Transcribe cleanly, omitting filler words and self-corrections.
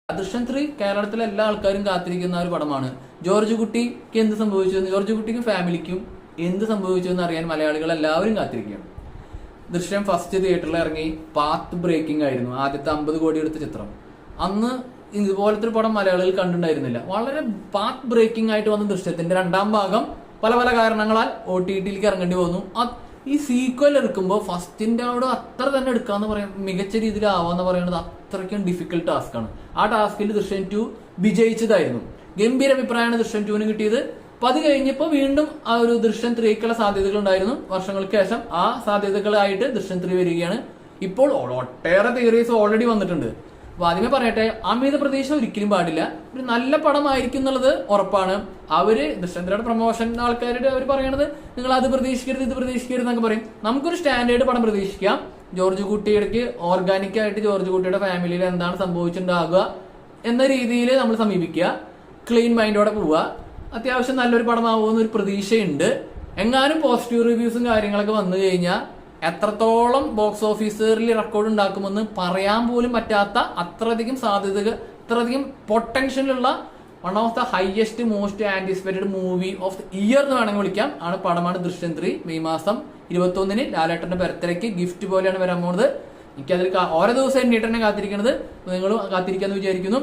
ദൃശ്യം 3 കേരളത്തിലെ എല്ലാ ആൾക്കാരും കാത്തിരിക്കുന്ന ഒരു പടമാണ്. ജോർജ് കുട്ടിക്ക് എന്ത് സംഭവിച്ചു, ജോർജ് കുട്ടിക്കും ഫാമിലിക്കും എന്ത് സംഭവിച്ചു എന്ന് അറിയാൻ മലയാളികൾ എല്ലാവരും കാത്തിരിക്കുകയാണ്. ദൃശ്യം ഫസ്റ്റ് തിയേറ്ററിൽ ഇറങ്ങി പാത്ത് ബ്രേക്കിംഗ് ആയിരുന്നു. ആദ്യത്തെ 50 കോടി എടുത്ത ചിത്രം. അന്ന് ഇതുപോലത്തെ ഒരു പടം മലയാളികൾ കണ്ടിട്ടുണ്ടായിരുന്നില്ല. വളരെ പാത്ത് ബ്രേക്കിംഗ് ആയിട്ട് വന്ന ദൃശ്യത്തിന്റെ രണ്ടാം ഭാഗം പല പല കാരണങ്ങളാൽ OTTയിലേക്ക് ഇറങ്ങേണ്ടി വന്നു. ഈ സീക്വൽ എടുക്കുമ്പോൾ ഫസ്റ്റിന്റെ അവിടെ അത്ര തന്നെ എടുക്കാന്ന് പറയാം, മികച്ച രീതിയിൽ ആവാന്ന് പറയുന്നത് അത്രയ്ക്കും ഡിഫിക്കൽട്ട് ടാസ്ക്കാണ്. ആ ടാസ്കിൽ ദൃശ്യം 2 വിജയിച്ചതായിരുന്നു. ഗംഭീര അഭിപ്രായമാണ് ദൃശ്യം 2 കിട്ടിയത്. അപ്പൊ അത് കഴിഞ്ഞപ്പോൾ വീണ്ടും ആ ഒരു ദൃശ്യം 3ക്കുള്ള സാധ്യതകൾ ഉണ്ടായിരുന്നു. വർഷങ്ങൾക്ക് ശേഷം ആ സാധ്യതകളായിട്ട് ദൃശ്യം 3 വരികയാണ്. ഇപ്പോൾ ഒട്ടേറെ തിയറീസ് ഓൾറെഡി വന്നിട്ടുണ്ട്. അപ്പൊ ആദ്യമേ പറയട്ടെ, അമിത പ്രതീക്ഷ ഒരിക്കലും പാടില്ല. ഒരു നല്ല പടമായിരിക്കും എന്നുള്ളത് ഉറപ്പാണ്. അവര് ദൃശ്യത്തിയുടെ പ്രൊമോഷൻ ആൾക്കാരുടെ അവർ പറയണത് നിങ്ങൾ അത് പ്രതീക്ഷിക്കരുത് ഇത് പ്രതീക്ഷിക്കരുത് എന്നൊക്കെ പറയും. നമുക്കൊരു സ്റ്റാൻഡേർഡ് പടം പ്രതീക്ഷിക്കാം. ജോർജ് കുട്ടിയുടെ ഓർഗാനിക് ആയിട്ട് ജോർജ് കുട്ടിയുടെ ഫാമിലിയിൽ എന്താണ് സംഭവിച്ചിട്ടുണ്ടാകുക എന്ന രീതിയിൽ നമ്മൾ സമീപിക്കുക. ക്ലീൻ മൈൻഡോടെ പോവുക. അത്യാവശ്യം നല്ലൊരു പടമാവുമെന്ന് ഒരു പ്രതീക്ഷയുണ്ട്. എങ്ങാനും പോസിറ്റീവ് റിവ്യൂസും കാര്യങ്ങളൊക്കെ വന്നു കഴിഞ്ഞാൽ എത്രത്തോളം ബോക്സ് ഓഫീസിൽ റെക്കോർഡ് ഉണ്ടാക്കുമെന്ന് പറയാൻ പോലും പറ്റാത്ത അത്രയധികം സാധ്യതകൾ, അത്രയധികം പൊട്ടൻഷ്യലുള്ള one of the highest most anticipated movie of the year എന്ന് വേണമെങ്കിൽ വിളിക്കാം പടമാണ് ദൃശ്യം 3. മെയ് മാസം 21 ലാലേട്ടന്റെ ബർത്ത്ഡേക്ക് ഗിഫ്റ്റ് പോലെയാണ് വരാൻ പോകുന്നത്. എനിക്കതിൽ ഓരോ ദിവസം എണ്ണീട്ട് തന്നെ കാത്തിരിക്കുന്നത്. നിങ്ങളും കാത്തിരിക്കാന്ന് വിചാരിക്കുന്നു.